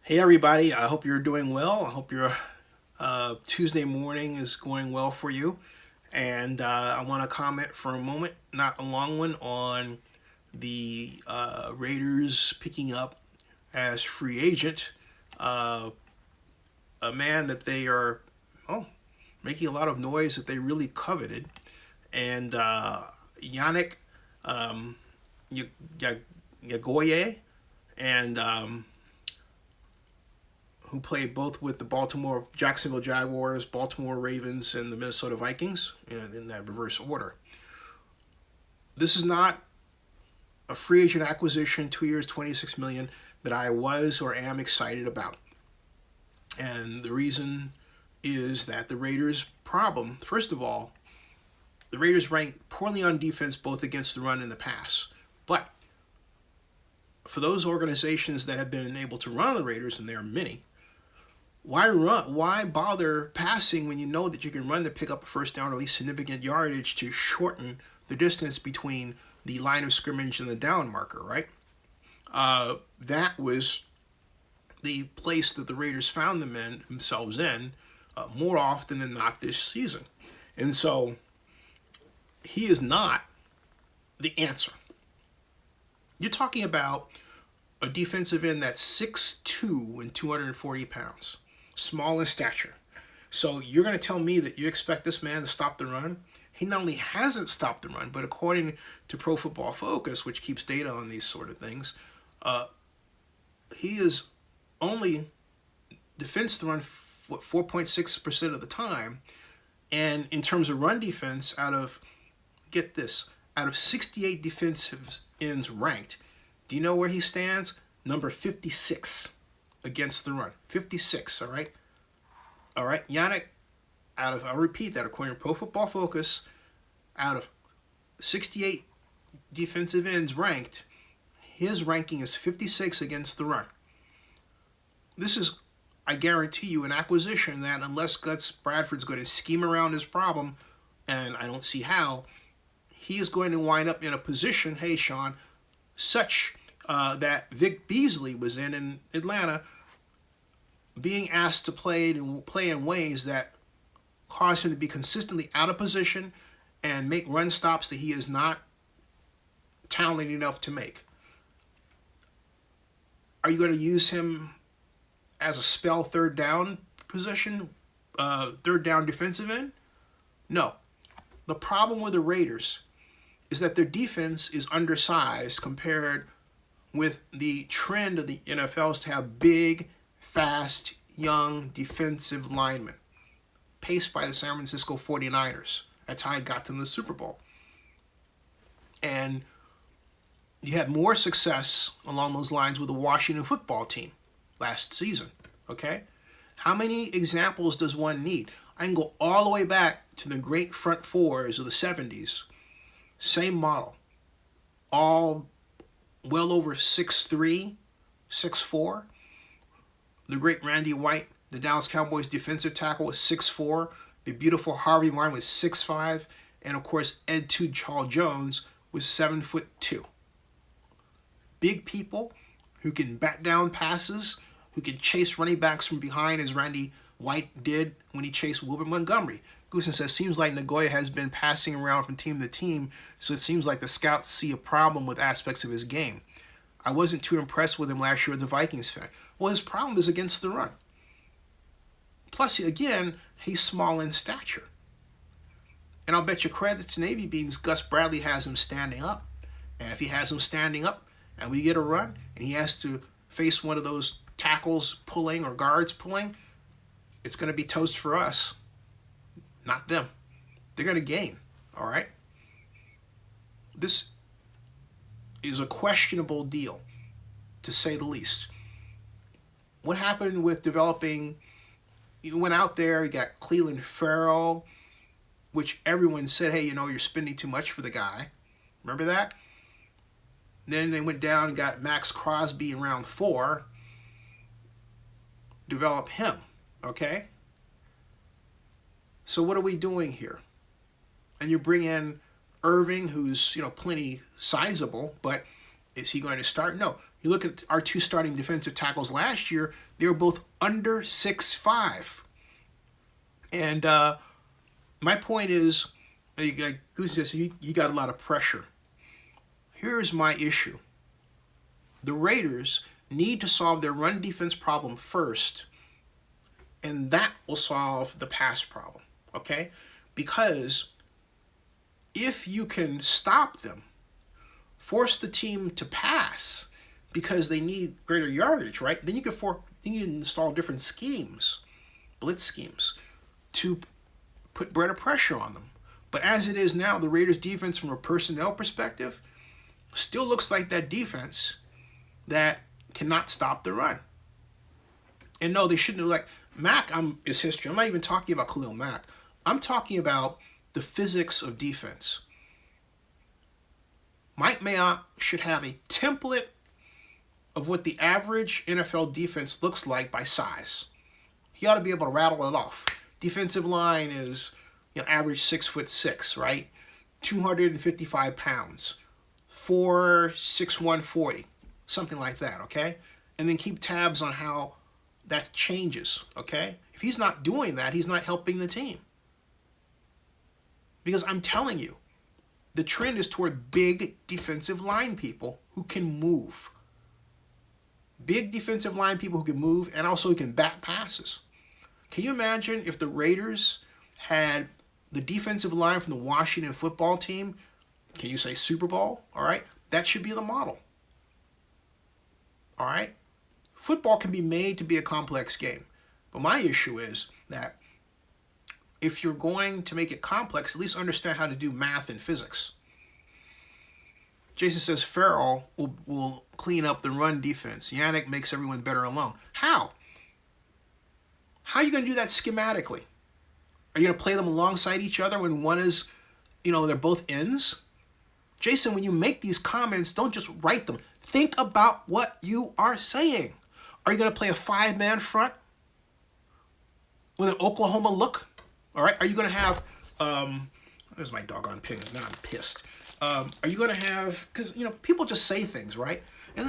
Hey everybody, I hope you're doing well. I hope your Tuesday morning is going well for you. And I want to comment for a moment, not a long one, on the Raiders picking up as free agent uh, a man that they are oh, making a lot of noise that they really coveted. And Yannick um, Ngakoue, and who played both with the Jacksonville Jaguars, Baltimore Ravens, and the Minnesota Vikings, in that reverse order. This is not a free agent acquisition, 2 years, $26 million, that I was or am excited about. And the reason is that the Raiders' problem, first of all, the Raiders rank poorly on defense both against the run and the pass. But for those organizations that have been able to run on the Raiders, and there are many, why run? Why bother passing when you know that you can run to pick up a first down or at least significant yardage to shorten the distance between the line of scrimmage and the down marker, right? That was the place that the Raiders found themselves in more often than not this season. And so he is not the answer. You're talking about a defensive end that's 6'2" and 240 pounds, small in stature. So you're going to tell me that you expect this man to stop the run? He not only hasn't stopped the run, but according to Pro Football Focus, which keeps data on these sort of things, he is only defensed the run 4.6% of the time. And in terms of run defense, get this, out of 68 defensive ends ranked, do you know where he stands? Number 56 against the run. 56, all right? All right, Yannick, I'll repeat that, according to Pro Football Focus, out of 68 defensive ends ranked, his ranking is 56 against the run. This is, I guarantee you, an acquisition that unless Gus Bradford's going to scheme around his problem, and I don't see how, he is going to wind up in a position, hey Sean, such that Vic Beasley was in Atlanta, being asked to play in ways that cause him to be consistently out of position and make run stops that he is not talented enough to make. Are you going to use him as a spell third down position, third down defensive end? No. The problem with the Raiders is that their defense is undersized compared with the trend of the NFL is to have big, fast, young defensive linemen, paced by the San Francisco 49ers. That's how I got to the Super Bowl. And you had more success along those lines with the Washington football team last season, okay? How many examples does one need? I can go all the way back to the great front fours of the 70s. Same model. All well over 6'3", 6'4". The great Randy White, the Dallas Cowboys defensive tackle, was 6'4". The beautiful Harvey Martin was 6'5". And of course, Ed Too Charles Jones was 7'2". Big people who can bat down passes, who can chase running backs from behind as Randy White did when he chased Wilbert Montgomery. Goosen says, seems like Ngakoue has been passing around from team to team, so it seems like the scouts see a problem with aspects of his game. I wasn't too impressed with him last year as a Vikings fan. Well, his problem is against the run. Plus, again, he's small in stature. And I'll bet you credit to Navy Beans, Gus Bradley has him standing up. And if he has him standing up and we get a run and he has to face one of those tackles pulling or guards pulling, it's going to be toast for us, not them. They're going to gain, all right? This is a questionable deal, to say the least. What happened with developing, you went out there, you got Cleveland Farrell, which everyone said, hey, you're spending too much for the guy. Remember that? Then they went down and got Max Crosby in round 4, develop him, okay? So what are we doing here? And you bring in Irving, who's, plenty sizable, but is he going to start? No. You look at our two starting defensive tackles last year, they were both under 6'5". And my point is, like Goose says, you got a lot of pressure. Here's my issue. The Raiders need to solve their run defense problem first, and that will solve the pass problem, okay? Because if you can stop them, force the team to pass because they need greater yardage, right? Then you can install different schemes, blitz schemes, to put greater pressure on them. But as it is now, the Raiders' defense from a personnel perspective still looks like that defense that cannot stop the run. And no, they shouldn't have, like, Mack is history. I'm not even talking about Khalil Mack. I'm talking about the physics of defense. Mike Mayock should have a template of what the average NFL defense looks like by size. He ought to be able to rattle it off. Defensive line is, average 6'6", right? 255 pounds, 4'6", 40, something like that, okay? And then keep tabs on how that changes, okay? If he's not doing that, he's not helping the team. Because I'm telling you, the trend is toward big defensive line people who can move. Big defensive line people who can move and also who can bat passes. Can you imagine if the Raiders had the defensive line from the Washington football team? Can you say Super Bowl? All right. That should be the model. All right. Football can be made to be a complex game. But my issue is that if you're going to make it complex, at least understand how to do math and physics. Jason says Farrell will clean up the run defense. Yannick makes everyone better alone. How? How are you going to do that schematically? Are you going to play them alongside each other when one is, they're both ends? Jason, when you make these comments, don't just write them. Think about what you are saying. Are you going to play a 5-man front with an Oklahoma look? All right. Are you going to have, there's my doggone pin. Now I'm pissed. Are you going to have, because, people just say things, right? And,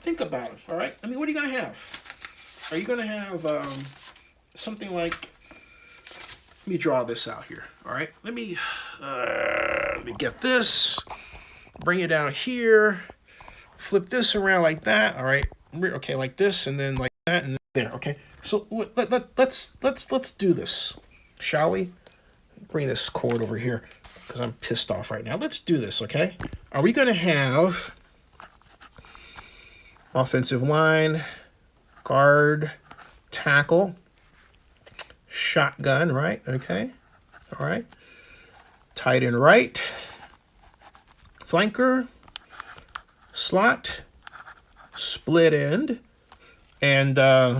think about it. All right. I mean, what are you going to have? Are you going to have something like, let me draw this out here. All right. Let me get this, bring it down here, flip this around like that. All right. Okay. Like this, and then like that, and there. Okay. So let's do this. Shall we? Bring this cord over here because I'm pissed off right now. Let's do this, okay? Are we going to have offensive line, guard, tackle, shotgun, right? Okay. All right. Tight end right, flanker, slot, split end, and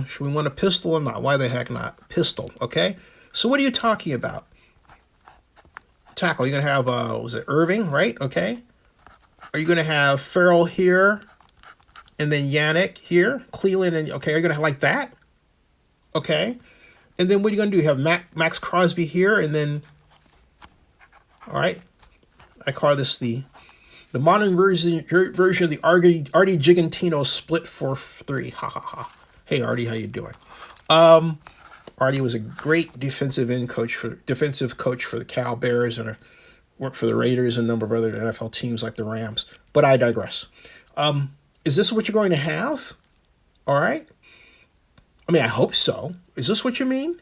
should we want a pistol or not? Why the heck not? Pistol, okay? So what are you talking about? Tackle, you're going to have, was it Irving, right? Okay. Are you going to have Farrell here and then Yannick here? Cleveland, and okay, are you going to have like that? Okay. And then what are you going to do? You have Max Crosby here and then, all right. I call this the modern version of the Artie Gigantino split 4-3. Ha ha ha. Hey, Artie, how you doing? Artie was a great defensive coach for the Cal Bears and worked for the Raiders and a number of other NFL teams like the Rams. But I digress. Is this what you're going to have? All right. I mean, I hope so. Is this what you mean?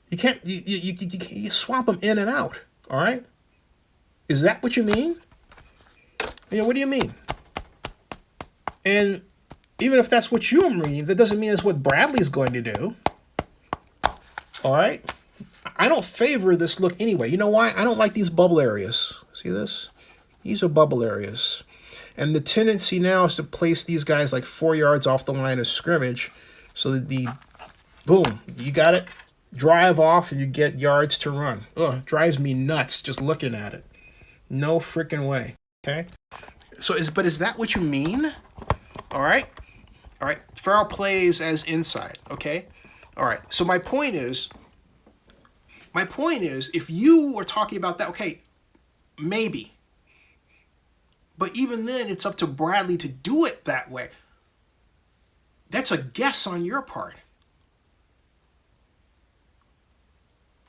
You can't. You swap them in and out. All right. Is that what you mean? What do you mean? And even if that's what you mean, that doesn't mean it's what Bradley's going to do. All right. I don't favor this look anyway. You know why? I don't like these bubble areas. See this? These are bubble areas. And the tendency now is to place these guys like 4 yards off the line of scrimmage so that boom, you got it, drive off and you get yards to run. Ugh, drives me nuts just looking at it. No freaking way. Okay. But is that what you mean? All right. All right. Farrell plays as inside. Okay. All right. So my point is, if you were talking about that, okay, maybe. But even then, it's up to Bradley to do it that way. That's a guess on your part.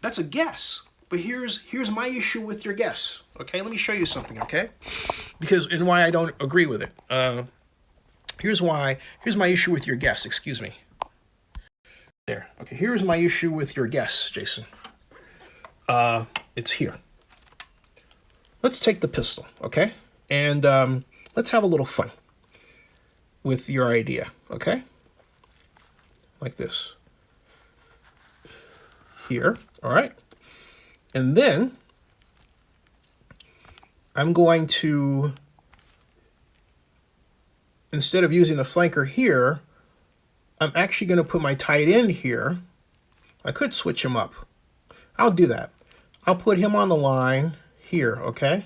That's a guess. But here's my issue with your guess. Okay, let me show you something. Okay, and why I don't agree with it. Here's my issue with your guess. Excuse me. There. Okay, here's my issue with your guess, Jason. It's here. Let's take the pistol. Okay, and let's have a little fun with your idea. Okay, like this. Here. All right. And then I'm going to, instead of using the flanker here, I'm actually going to put my tight end here. I could switch him up. I'll do that. I'll put him on the line here, okay?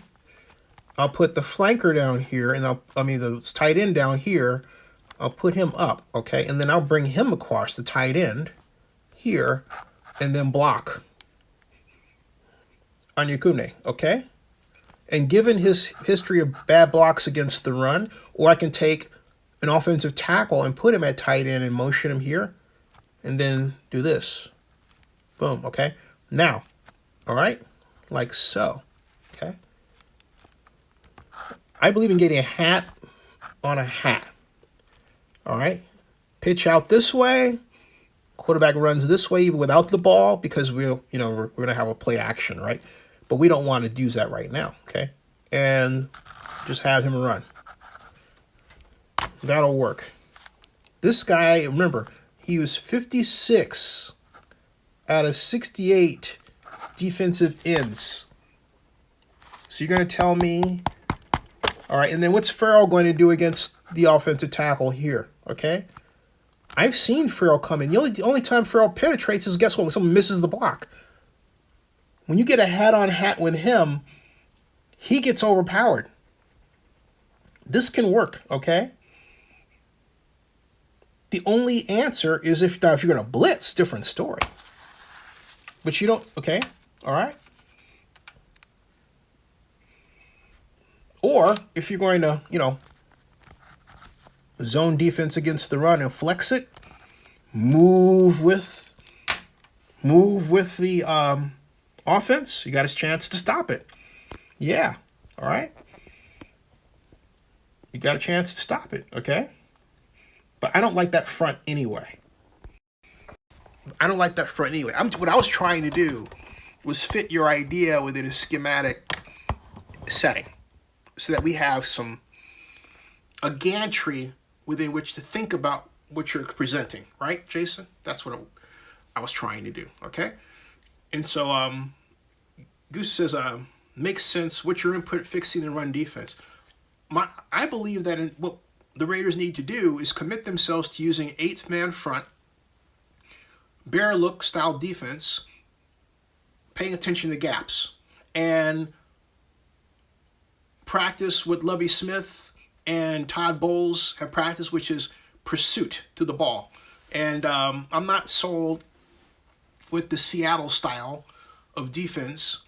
I'll put the flanker down here, and the tight end down here. I'll put him up, okay? And then I'll bring him across the tight end here, and then block on Ngakoue, okay? And given his history of bad blocks against the run, or I can take an offensive tackle and put him at tight end and motion him here, and then do this. Boom, okay? Now, all right? Like so, okay? I believe in getting a hat on a hat, all right? Pitch out this way. Quarterback runs this way even without the ball because we're going to have a play action, right? But we don't want to use that right now, okay? And just have him run. That'll work. This guy, remember, he was 56 out of 68 defensive ends. So you're going to tell me, all right, and then what's Farrell going to do against the offensive tackle here, okay? I've seen Farrell come in. The only time Farrell penetrates is, guess what, when someone misses the block. When you get a hat-on-hat with him, he gets overpowered. This can work, okay? The only answer is if you're going to blitz, different story. But you don't, okay? All right? Or if you're going to, zone defense against the run and flex it, move with the offense, you got a chance to stop it. Yeah, all right? You got a chance to stop it, okay? But I don't like that front anyway. What I was trying to do was fit your idea within a schematic setting so that we have a gantry within which to think about what you're presenting, right, Jason? That's what I was trying to do, okay? And so Goose says, makes sense. What's your input fixing the run defense? I believe that what the Raiders need to do is commit themselves to using 8th man front, bear look style defense, paying attention to gaps, and practice what Lovie Smith and Todd Bowles have practiced, which is pursuit to the ball. And I'm not sold with the Seattle style of defense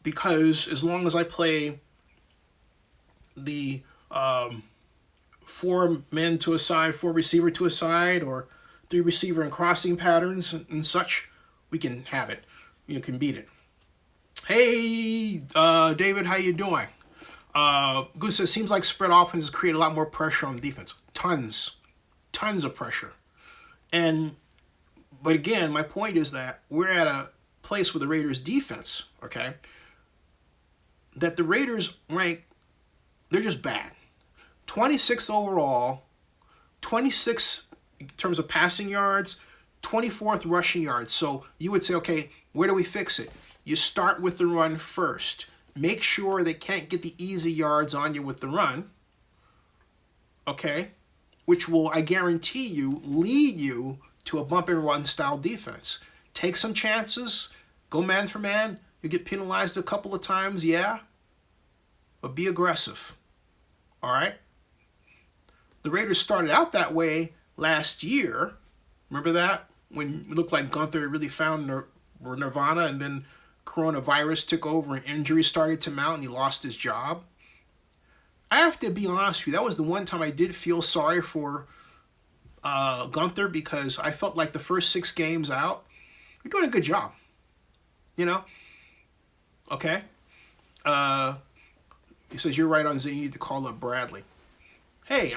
because as long as I play the 4 men to a side, 4 receiver to a side, or 3 receiver and crossing patterns and such, we can have it. You can beat it. Hey, David, how you doing? Goose says, seems like spread offenses create a lot more pressure on defense. Tons of pressure. But again, my point is that we're at a place with the Raiders defense, okay, that the Raiders rank, they're just bad. 26th overall, 26th in terms of passing yards, 24th rushing yards. So you would say, okay, where do we fix it? You start with the run first. Make sure they can't get the easy yards on you with the run, okay, which will, I guarantee you, lead you to a bump and run style defense. Take some chances, go man for man. You get penalized a couple of times, yeah, but be aggressive, all right? The Raiders started out that way last year. Remember that? When it looked like Gunther really found Nirvana, and then coronavirus took over and injuries started to mount and he lost his job. I have to be honest with you, that was the one time I did feel sorry for Gunther, because I felt like the first 6 games out, you're doing a good job. You know? Okay? He says, you're right on Zay, you need to call up Bradley. Hey,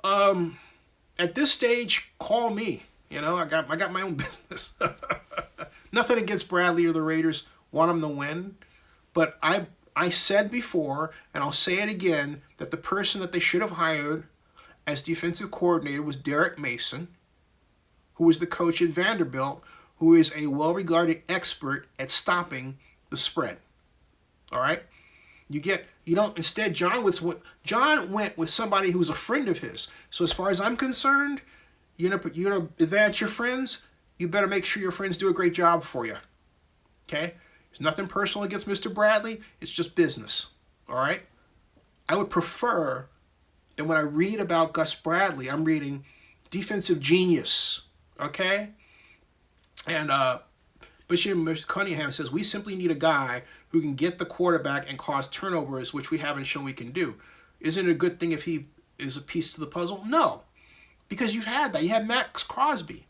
at this stage, call me. You know, I got my own business. Nothing against Bradley or the Raiders. Want them to win. But I said before, and I'll say it again, that the person that they should have hired as defensive coordinator was Derek Mason, who was the coach at Vanderbilt, who is a well-regarded expert at stopping the spread. All right? Instead, John went with somebody who was a friend of his. So as far as I'm concerned, you're gonna advance your friends, you better make sure your friends do a great job for you. Okay? There's nothing personal against Mr. Bradley. It's just business. All right? I would prefer that when I read about Gus Bradley, I'm reading defensive genius. Okay? And Bishop Cunningham says, we simply need a guy who can get the quarterback and cause turnovers, which we haven't shown we can do. Isn't it a good thing if he is a piece to the puzzle? No, because you've had that. You had Max Crosby.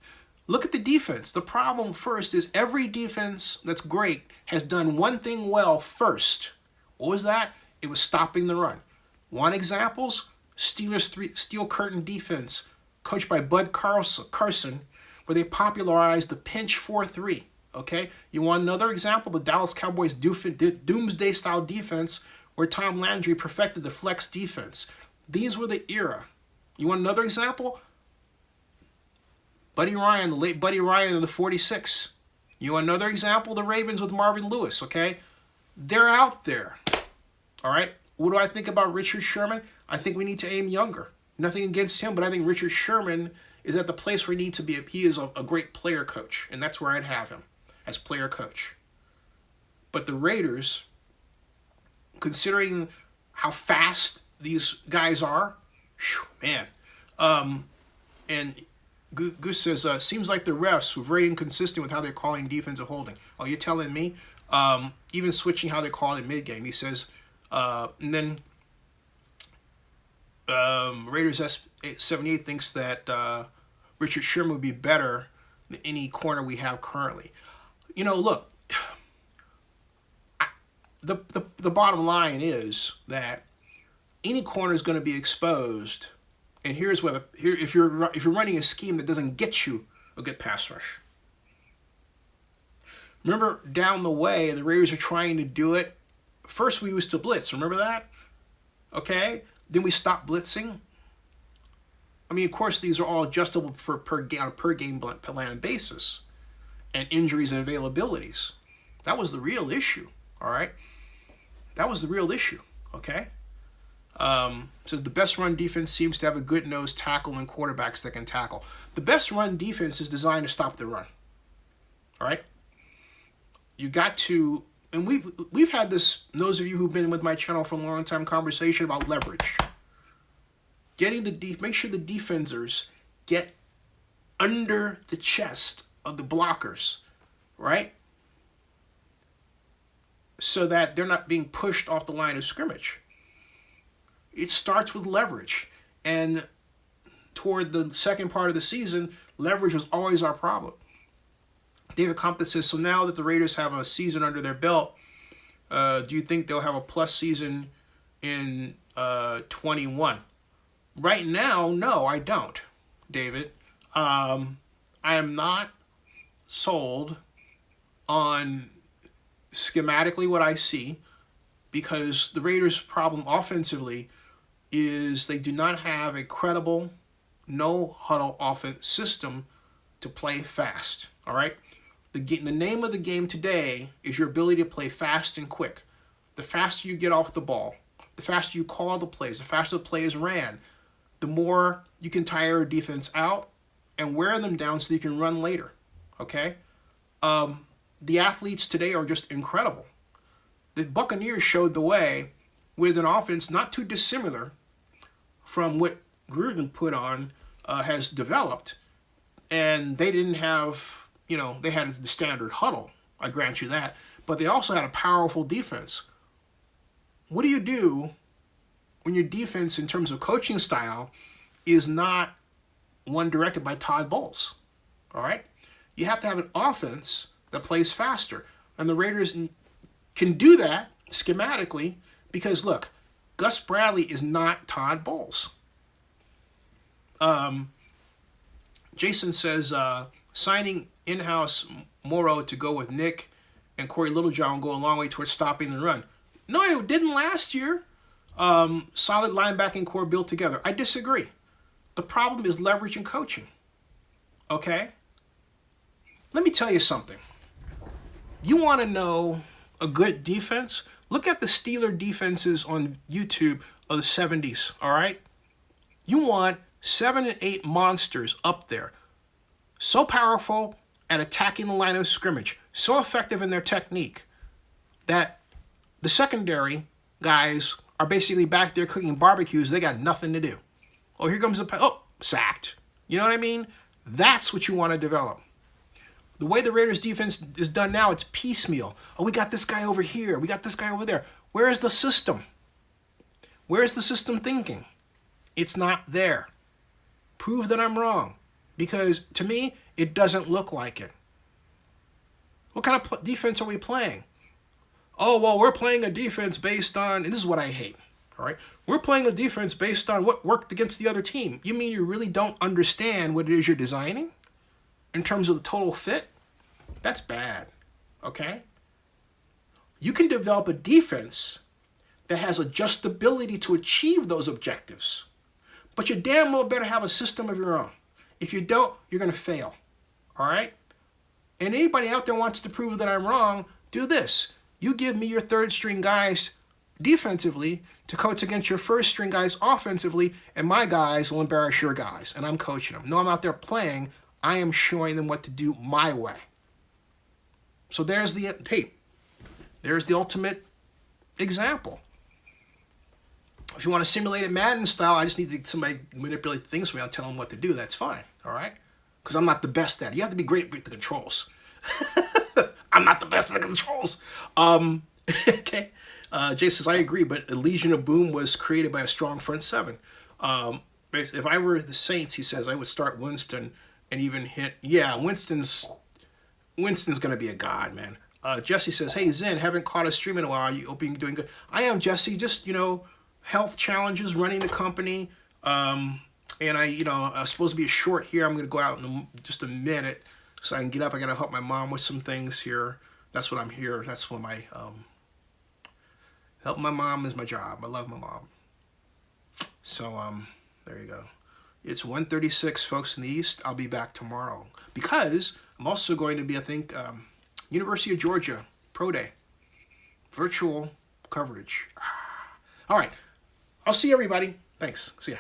Look at the defense. The problem first is every defense that's great has done one thing well first. What was that? It was stopping the run. One examples, Steelers steel curtain defense, coached by Bud Carson, where they popularized the pinch 4-3. Okay? You want another example? The Dallas Cowboys doomsday-style defense, where Tom Landry perfected the flex defense. These were the era. You want another example? Buddy Ryan, the late Buddy Ryan in the 46. You want another example? The Ravens with Marvin Lewis, okay? They're out there, all right? What do I think about Richard Sherman? I think we need to aim younger. Nothing against him, but I think Richard Sherman is at the place where he needs to be. He is a great player coach, and that's where I'd have him, as player coach. But the Raiders, considering how fast these guys are, man. And Goose says, seems like the refs were very inconsistent with how they're calling defensive holding. Oh, you're telling me? Even switching how they call it mid-game. He says, and then Raiders S78 thinks that Richard Sherman would be better than any corner we have currently. You know, look, the bottom line is that any corner is going to be exposed. And here's where if you're running a scheme that doesn't get you a good pass rush. Remember down the way, the Raiders are trying to do it. First, we used to blitz. Remember that? Okay. Then we stopped blitzing. I mean, of course, these are all adjustable for per game plan basis, and injuries and availabilities. That was the real issue. All right. That was the real issue. Okay. Says the best run defense seems to have a good nose tackle and quarterbacks that can tackle. The best run defense is designed to stop the run. All right. You got to, and we've had this. Those of you who've been with my channel for a long time, conversation about leverage. Make sure the defenders get under the chest of the blockers, right? So that they're not being pushed off the line of scrimmage. It starts with leverage. And toward the second part of the season, leverage was always our problem. David Compton says, so now that the Raiders have a season under their belt, do you think they'll have a plus season in 21? Right now, no, I don't, David. I am not sold on schematically what I see, because the Raiders' problem offensively is they do not have a credible no-huddle offense system to play fast, all right? The name of the game today is your ability to play fast and quick. The faster you get off the ball, the faster you call the plays, the faster the play is ran, the more you can tire a defense out and wear them down so you can run later, okay? The athletes today are just incredible. The Buccaneers showed the way with an offense not too dissimilar from what Gruden has developed. And they didn't have, they had the standard huddle, I grant you that. But they also had a powerful defense. What do you do when your defense in terms of coaching style is not one directed by Todd Bowles. All right? You have to have an offense that plays faster. And the Raiders can do that schematically because, look, Gus Bradley is not Todd Bowles. Jason says, signing in-house Morrow to go with Nick and Corey Littlejohn will go a long way towards stopping the run. No, it didn't last year. Solid linebacking core built together. I disagree. The problem is leverage and coaching. Okay? Let me tell you something. You want to know a good defense? Look at the Steeler defenses on YouTube of the 70s, all right? You want 7 and 8 monsters up there. So powerful at attacking the line of scrimmage. So effective in their technique that the secondary guys are basically back there cooking barbecues. They got nothing to do. Oh, here comes sacked. You know what I mean? That's what you want to develop. The way the Raiders defense is done now, it's piecemeal. Oh, we got this guy over here. We got this guy over there. Where is the system? Where is the system thinking? It's not there. Prove that I'm wrong. Because to me, it doesn't look like it. What kind of defense are we playing? Oh, well, we're playing a defense based on, and this is what I hate, all right? We're playing a defense based on what worked against the other team. You mean you really don't understand what it is you're designing in terms of the total fit? That's bad, okay? You can develop a defense that has adjustability to achieve those objectives, but you damn well better have a system of your own. If you don't, you're going to fail, all right? And anybody out there wants to prove that I'm wrong, do this. You give me your third string guys defensively to coach against your first string guys offensively, and my guys will embarrass your guys, and I'm coaching them. No, I'm out there playing. I am showing them what to do my way. So there's the ultimate example. If you want to simulate it Madden style, I just need somebody manipulate things for me. I'll tell them what to do. That's fine, all right? Because I'm not the best at it. You have to be great with the controls. I'm not the best at the controls. Okay. Jay says, I agree, but a Legion of Boom was created by a strong front seven. If I were the Saints, he says, I would start Winston and even hit. Yeah, Winston's going to be a god, man. Jesse says, hey, Zen, haven't caught a stream in a while. You hope you're doing good. I am, Jesse. Just, health challenges, running the company. And I'm supposed to be short here. I'm going to go out in just a minute so I can get up. I got to help my mom with some things here. That's what I'm here. That's what my, helping my mom is my job. I love my mom. So, there you go. It's 1:36, folks, in the East. I'll be back tomorrow because I'm also going to be, I think, University of Georgia Pro Day. Virtual coverage. All right. I'll see everybody. Thanks. See ya.